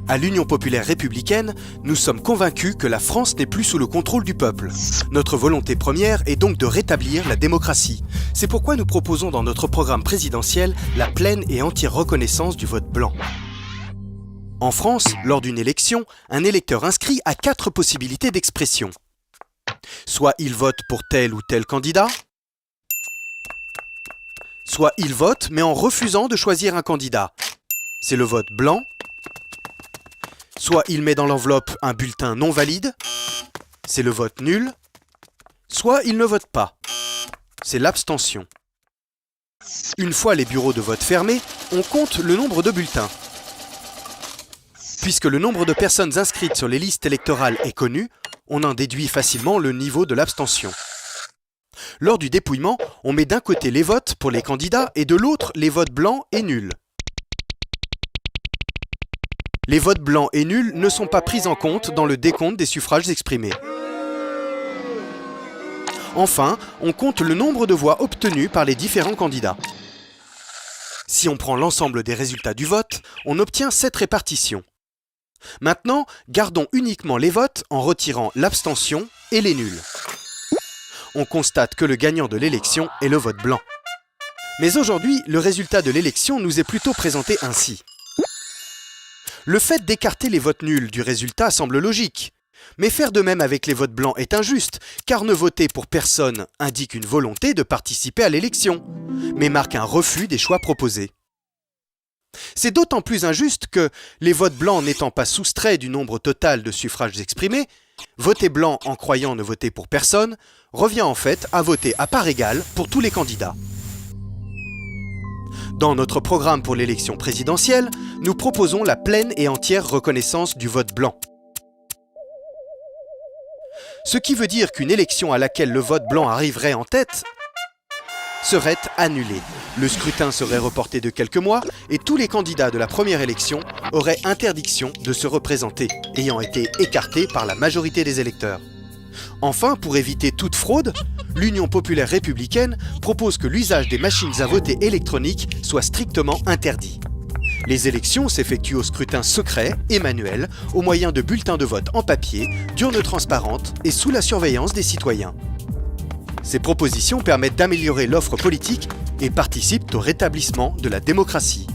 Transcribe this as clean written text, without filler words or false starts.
À l'Union populaire républicaine, nous sommes convaincus que la France n'est plus sous le contrôle du peuple. Notre volonté première est donc de rétablir la démocratie. C'est pourquoi nous proposons dans notre programme présidentiel la pleine et entière reconnaissance du vote blanc. En France, lors d'une élection, un électeur inscrit a 4 possibilités d'expression. Soit il vote pour tel ou tel candidat, soit il vote mais en refusant de choisir un candidat. C'est le vote blanc. Soit il met dans l'enveloppe un bulletin non valide, c'est le vote nul. Soit il ne vote pas, c'est l'abstention. Une fois les bureaux de vote fermés, on compte le nombre de bulletins. Puisque le nombre de personnes inscrites sur les listes électorales est connu, on en déduit facilement le niveau de l'abstention. Lors du dépouillement, on met d'un côté les votes pour les candidats et de l'autre les votes blancs et nuls. Les votes blancs et nuls ne sont pas pris en compte dans le décompte des suffrages exprimés. Enfin, on compte le nombre de voix obtenues par les différents candidats. Si on prend l'ensemble des résultats du vote, on obtient cette répartition. Maintenant, gardons uniquement les votes en retirant l'abstention et les nuls. On constate que le gagnant de l'élection est le vote blanc. Mais aujourd'hui, le résultat de l'élection nous est plutôt présenté ainsi. Le fait d'écarter les votes nuls du résultat semble logique. Mais faire de même avec les votes blancs est injuste, car ne voter pour personne indique une volonté de participer à l'élection, mais marque un refus des choix proposés. C'est d'autant plus injuste que, les votes blancs n'étant pas soustraits du nombre total de suffrages exprimés, voter blanc en croyant ne voter pour personne revient en fait à voter à part égale pour tous les candidats. Dans notre programme pour l'élection présidentielle, nous proposons la pleine et entière reconnaissance du vote blanc. Ce qui veut dire qu'une élection à laquelle le vote blanc arriverait en tête serait annulée. Le scrutin serait reporté de quelques mois et tous les candidats de la première élection auraient interdiction de se représenter, ayant été écartés par la majorité des électeurs. Enfin, pour éviter toute fraude, l'Union populaire républicaine propose que l'usage des machines à voter électroniques soit strictement interdit. Les élections s'effectuent au scrutin secret et manuel, au moyen de bulletins de vote en papier, d'urnes transparentes et sous la surveillance des citoyens. Ces propositions permettent d'améliorer l'offre politique et participent au rétablissement de la démocratie.